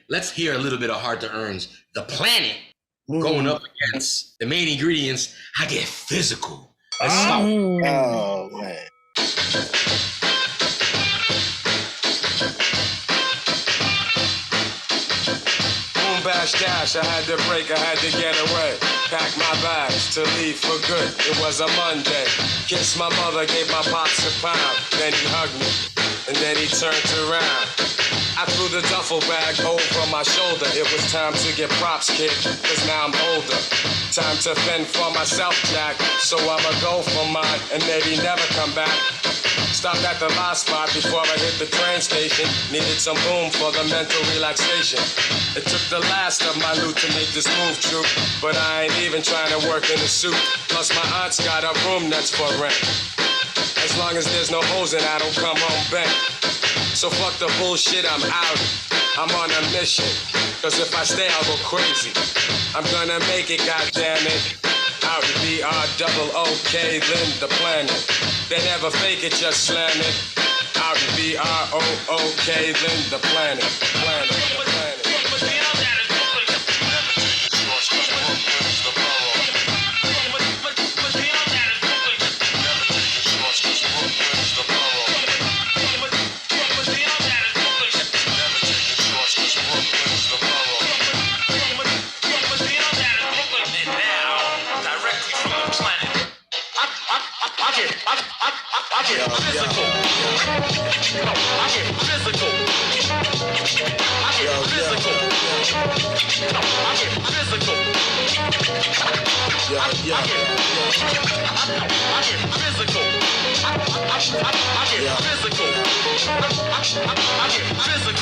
let's hear a little bit of Hard to Earn's The Planet going up against the main ingredients. I Get Physical. Let's start. Oh, man. Boom, bash, dash, I had to break, I had to get away. Pack my bags to leave for good. It was a Monday. Kissed my mother, gave my pops a pound. Then he hugged me, and then he turned around. I threw the duffel bag over my shoulder. It was time to get props, kid, cause now I'm older. Time to fend for myself, Jack. So I'ma go for mine and maybe never come back. Stopped at the last spot before I hit the train station. Needed some boom for the mental relaxation. It took the last of my loot to make this move, true. But I ain't even trying to work in the suit. Plus my aunt's got a room that's for rent. As long as there's no hoes and I don't come home bent. So fuck the bullshit, I'm out. I'm on a mission. Cause if I stay, I'll go crazy. I'm gonna make it, goddammit. Out BROOK, then the planet. They never fake it, just slam it. Out BROOK, then the planet. Planet, planet. I get physical. I get physical. I get physical. I get physical. I get physical.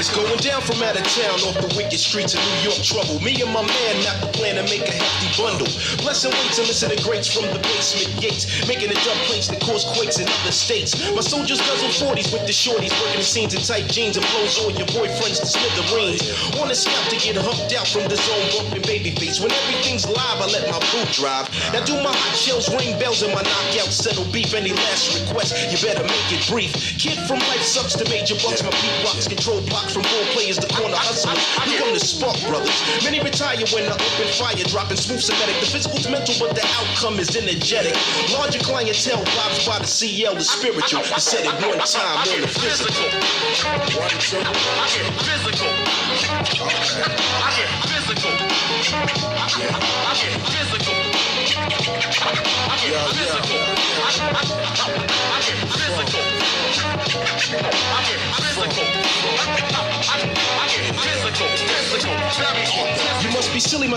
It's going down from out of town off the wicked streets of New York trouble. Me and my man map the plan to make a hefty bundle. Blessing weights and listen to greats from the basement gates, making the jump plates that cause quakes in other states. My soldiers guzzle 40s with the shorties, working the scenes in tight jeans and blows on your boyfriends to smithereens. On the scout to get humped out from the zone, bumping baby face. When everything's live, I let my boot drive. Now do my hot shells ring bells and my knockouts settle beef. Any last request, you better make it brief. Kid from life sucks to major bucks. My beatbox control blocks from role players to corner hustlers. We come to spark brothers. Many retire when I open fire, dropping smooth semitic. The physical's mental, but the outcome is energetic. Larger clientele vibes by the CL, the spiritual. I said it one time on the physical. I get physical. I get physical. I get physical. I get physical. I get physical. I get physical. You must be silly,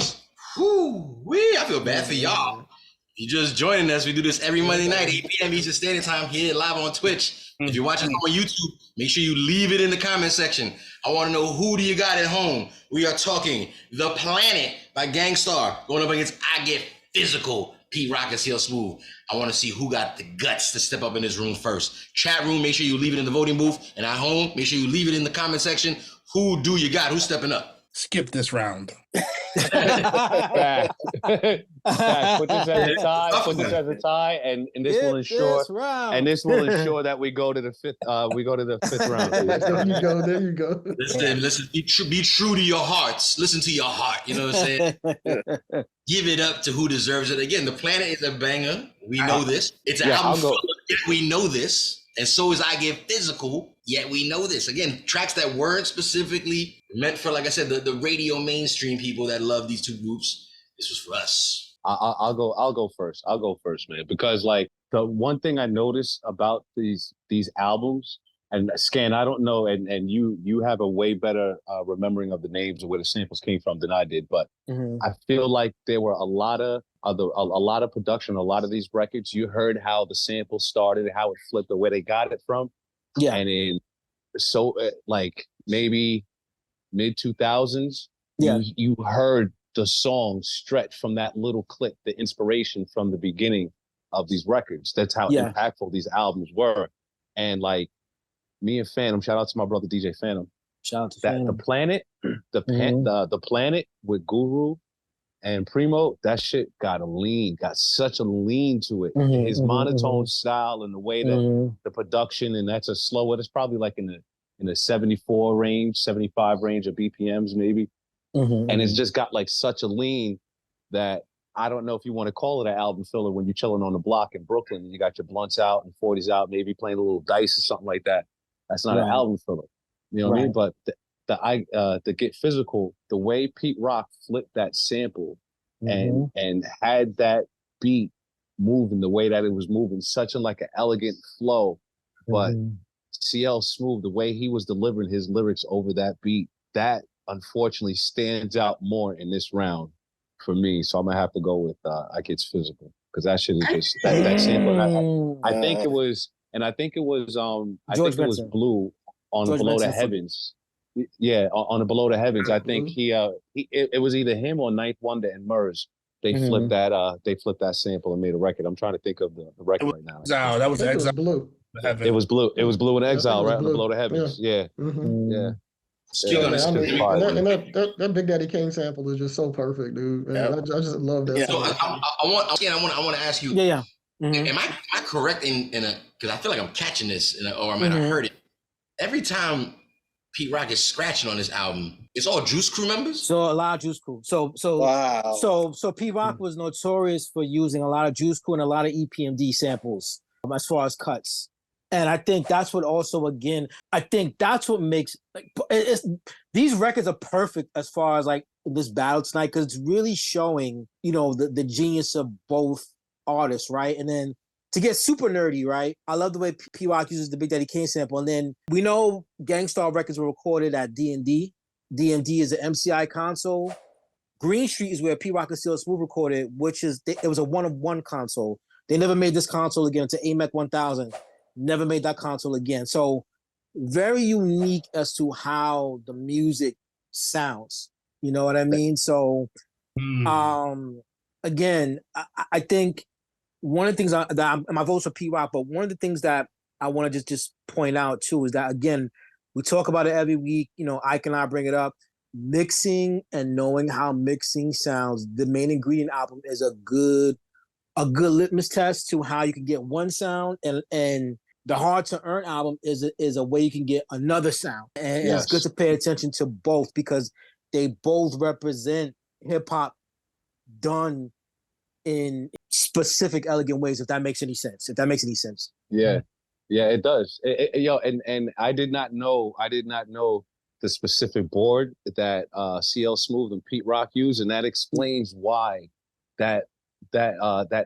Whoo-wee, I feel bad for y'all. If you're just joining us, we do this every Monday night, 8 p.m. Eastern Standard Time here live on Twitch. If you're watching on YouTube, make sure you leave it in the comment section. I want to know, who do you got at home? We are talking The Planet by Gang Starr going up against I Get Physical, Pete Rock and CL Smooth. I want to see who got the guts to step up in this room first. Chat room, make sure you leave it in the voting booth. And at home, make sure you leave it in the comment section. Who do you got? Who's stepping up? Skip this round. Back. Put this as a tie. Put this as a tie, and this will ensure. This will ensure that we go to the fifth. We go to the fifth round. There you go. There you go. Listen. Be true to your hearts. Listen to your heart. You know what I'm saying? Give it up to who deserves it. Again, The Planet is a banger. We know this. It's an album full of, yet we know this. And so is I Get Physical, yet we know this. Again, tracks that weren't specifically meant for, like I said, the radio mainstream people that love these two groups. This was for us. I'll go first. I'll go first, man. Because like the one thing I noticed about these albums, and Scan, I don't know, and you have a way better remembering of the names of where the samples came from than I did, but I feel like there were a lot of production, a lot of these records. You heard how the sample started, how it flipped, or where they got it from. Yeah. And like maybe mid 2000s, you heard the song stretch from that little clip, the inspiration from the beginning of these records. That's how impactful these albums were. And like me and Phantom, shout out to my brother DJ Phantom. Shout out to Phantom. The Planet with Guru and Primo, that shit got such a lean to it. His monotone style and the way that the production, and that's a slower, it's probably like in in the 74 range, 75 range of BPMs maybe. And it's just got like such a lean that I don't know if you want to call it an album filler when you're chilling on the block in Brooklyn and you got your blunts out and 40s out, maybe playing a little dice or something like that. That's not an album filler. You know what I mean? But the Get Physical, the way Pete Rock flipped that sample and had that beat moving the way that it was moving, such a like an elegant flow. But CL Smooth, the way he was delivering his lyrics over that beat, that unfortunately stands out more in this round for me. So I'm gonna have to go with I Gets Physical, because that shit is just that sample. I think it was Blue on George Below the Benson. Heavens. Yeah, on the Below the Heavens. I think it was either him or Ninth Wonder and Murs. They flipped that sample and made a record. I'm trying to think of the record right now. Exile. That was I think it was Exile. Blue. It was Blue. It was Blue in Exile, it was right? On the Blue. Below the Heavens. Yeah. Yeah. Speaking on Man, this, I mean, fire. that Big Daddy Kane sample is just so perfect, dude. Man, I just love that. so song. I want to ask you. Yeah. Am I correct in a, because I feel like I'm catching this or I might have heard it. Every time Pete Rock is scratching on this album, it's all Juice Crew members? So a lot of Juice Crew. So Wow. So Pete Rock was notorious for using a lot of Juice Crew and a lot of EPMD samples as far as cuts. And I think that's what also, again, I think that's what makes, like, these records are perfect as far as like this battle tonight, because it's really showing, you know, the genius of both artists, right? And then to get super nerdy, right? I love the way P Rock uses the Big Daddy Kane sample. And then we know Gangstar records were recorded at D&D. DMD is an MCI console. Green Street is where P Rock and CL Smooth recorded, which is, it was a one-of-one console. They never made this console again until AMEC 1000. Never made that console again. So very unique as to how the music sounds. You know what I mean? So again, I think one of the things my vote's for P Rock, but one of the things that I want to just point out too is that, again, we talk about it every week. You know, Ike and I bring it up. Mixing and knowing how mixing sounds. The Main Ingredient album is a good litmus test to how you can get one sound, and the Hard to Earn album is a way you can get another sound. And it's good to pay attention to both, because they both represent hip hop done in specific, elegant ways. If that makes any sense. Yeah, it does. Yo, and I did not know the specific board that CL Smooth and Pete Rock use, and that explains why that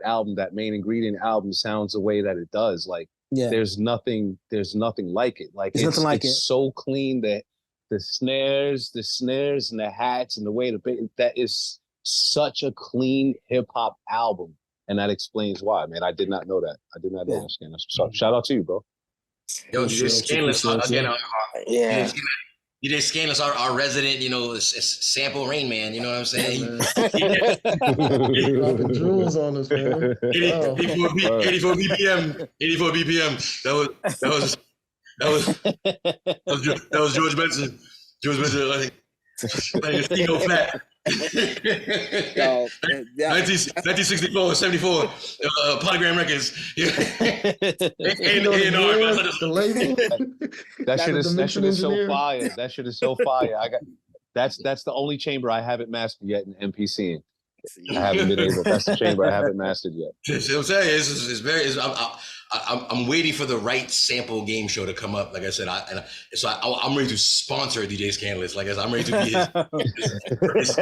album, that Main Ingredient album, sounds the way that it does. Like, there's nothing like it. Like, it's so clean that the snares and the hats and the way that is such a clean hip hop album, and that explains why. Man, I did not know that. I did not know that. Scan. So shout out to you, bro. Yo, DJ Scanless again. Yeah. DJ Scanless, our resident, you know, sample Rain Man. You know what I'm saying? Dropping jewels on us, man. 84 BPM. 84 BPM. That was George Benson. George Benson, like Stino Fat. 1964, 74, Polygram Records. The label. That shit is so fire. That shit is so fire. That's the only chamber I haven't mastered yet in MPCing. I haven't been able. That's the chamber I haven't mastered yet. See what I'm saying? It's very. I'm waiting for the right sample game show to come up. Like I said, I'm ready to sponsor DJ Scanless. Like I said, I'm ready to be his.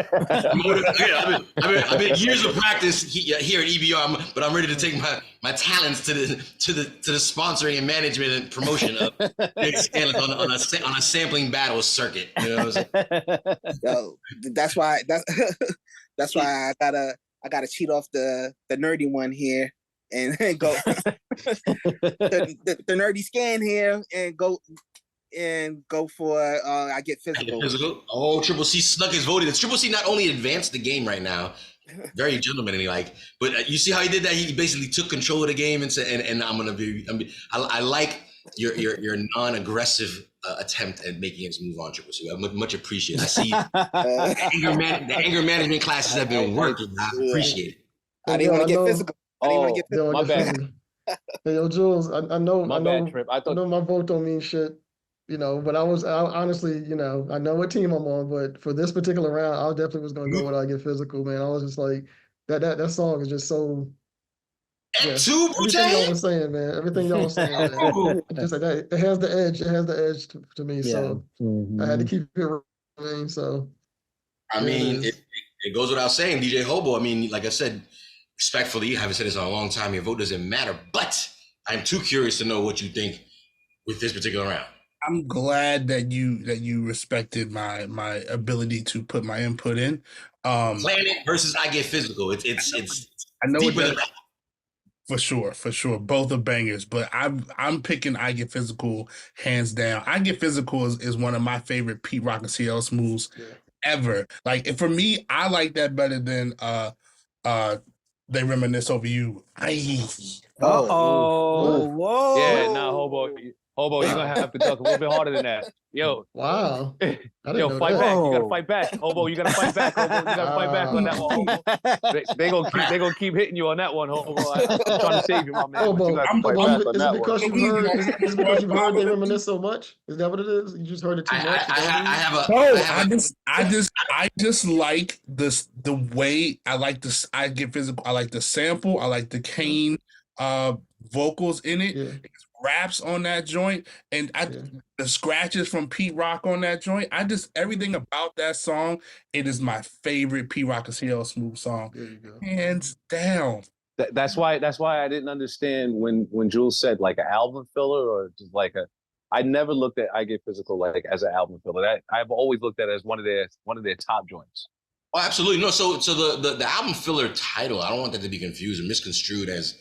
I've been years of practice here at EBR, but I'm ready to take my talents to the sponsoring and management and promotion of DJ Scanless on a sampling battle circuit. You know what I'm saying? Yo, that's why I gotta cheat off the nerdy one here and go the nerdy scan here and go for I Get Physical. Oh, Triple C snuck his vote in. Triple C not only advanced the game right now, very gentlemanly, but you see how he did that? He basically took control of the game and said, and I like your non-aggressive attempt at making us move on, Triple C. I much appreciate it. I see the anger management classes have been working. I appreciate it. I didn't want to get physical. My bad. Hey, yo, Jules, I know My bad, Trip. I know my vote don't mean shit, But I honestly, I know what team I'm on, but for this particular round, I definitely was gonna go with I Get Physical, man. I was just like, that song is just so, And yeah. two, Everything y'all Wu-Tang? was saying, man. Everything y'all was saying, man. Ooh. Just like that, it has the edge. It has the edge to me. Yeah. So I had to keep it running. So I there it mean, is. it goes without saying, DJ Hobo. I mean, like I said, respectfully, I haven't said this in a long time. Your vote doesn't matter, but I'm too curious to know what you think with this particular round. I'm glad that you respected my ability to put my input in. Planet versus I Get Physical. It's I know deeper what than that, for sure. Both are bangers, but I'm picking I Get Physical hands down. I Get Physical is one of my favorite Pete Rock and CL Smooths ever. Like, for me, I like that better than They Reminisce Over You. Uh-oh. Whoa. Yeah, nah, Hobo, you're gonna have to duck a little bit harder than that. Yo. Wow. I didn't Yo, know fight that. back. You gotta fight back. Hobo, you gotta fight back, Hobo. You gotta fight back on that one, Hobo. They gonna keep hitting you on that one, Hobo. I'm trying to save you, my man. But you gotta fight back on Is it that because one. you've heard They Reminisce so much? Is that what it is? You just heard it too much? I just like the way I like this. I Get Physical. I like the sample. I like the Kane vocals in it. Yeah. Raps on that joint, and the scratches from Pete Rock on that joint. Everything about that song. It is my favorite Pete Rock and CL Smooth song, There you go. hands down. That's why I didn't understand when Jules said like an album filler or just like a. I never looked at I Get Physical like as an album filler. I've always looked at it as one of their top joints. Oh, absolutely. No, so the album filler title, I don't want that to be confused or misconstrued as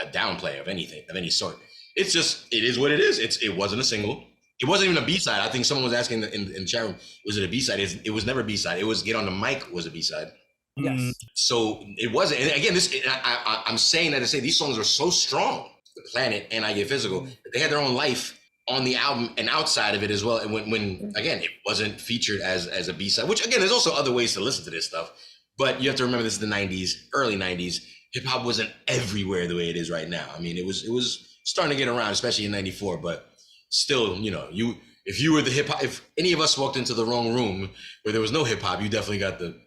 a downplay of anything, of any sort. It's just, it is what it is. It wasn't a single. It wasn't even a B-side. I think someone was asking in the chat room, was it a B-side? It was never a B-side. It was Get on the Mic was a B-side. Yes. So it wasn't. And again, I'm saying that to say these songs are so strong, The Planet and I Get Physical, that they had their own life on the album and outside of it as well. And when again, it wasn't featured as a B-side, which again, there's also other ways to listen to this stuff. But you have to remember this is the 90s, early 90s. Hip hop wasn't everywhere the way it is right now. I mean, it was starting to get around, especially in 94, but still, if you were the hip hop, if any of us walked into the wrong room where there was no hip hop, you definitely got the.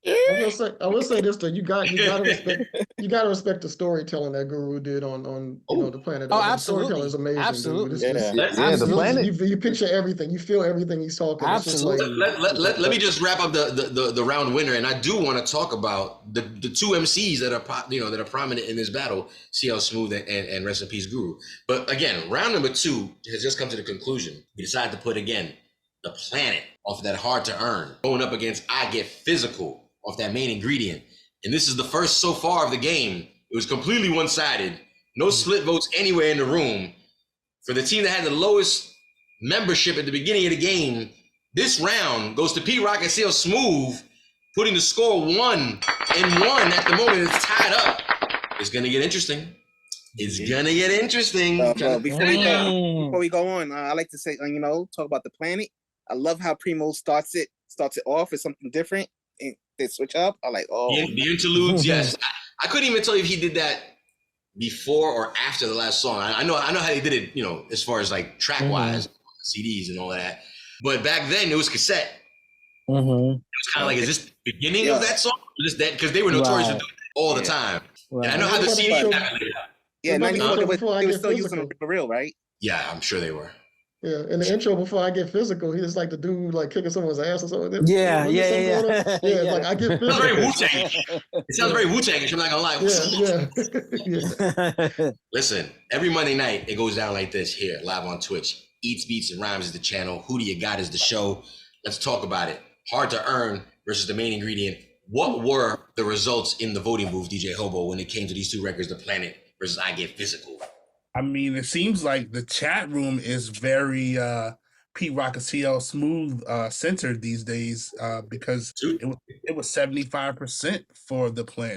I will say this though, you gotta respect the storytelling that Guru did on The Planet. Oh, The absolutely. storytelling is amazing. Absolutely. Dude. The Planet. You picture everything, you feel everything he's talking. Absolutely. Let me just wrap up the round winner, and I do want to talk about the two MCs that are prominent in this battle, CL Smooth and Rest in Peace Guru. But again, round number 2 has just come to the conclusion. We decided to put again The Planet off of that Hard to Earn, going up against I Get Physical off that Main Ingredient. And this is the first so far of the game. It was completely one-sided. No split votes anywhere in the room. For the team that had the lowest membership at the beginning of the game, this round goes to Pete Rock and CL Smooth, putting the score 1-1 at the moment. It's tied up. It's going to get interesting. It's going to get interesting. Before we go on, I like to say, talk about The Planet. I love how Primo starts it off as something different. And they switch up. I like, the interludes, yes. I couldn't even tell you if he did that before or after the last song. I know how he did it, as far as like track wise, CDs and all that. But back then it was cassette. It was kind of like, is this the beginning of that song? Just that because they were notorious for doing that all the time. Right. And I know how the CDs happened. Yeah, 94 they were still using them for real, right? Yeah, I'm sure they were. Yeah, in the intro before I Get Physical, he just like the dude like kicking someone's ass or something. Yeah. It's like I Get Physical. It sounds very Wu-Tang. It sounds very Wu-Tang-ish, I'm not gonna lie. Yeah. Listen, every Monday night it goes down like this here, live on Twitch. Eats, Beats, and Rhymes is the channel. Who Do You Got is the show. Let's talk about it. Hard to Earn versus The Main Ingredient. What were the results in the voting booth, DJ Hobo, when it came to these two records, The Planet versus I Get Physical? I mean, it seems like the chat room is very Pete Rock and CL Smooth centered these days because it was 75% for The Planet.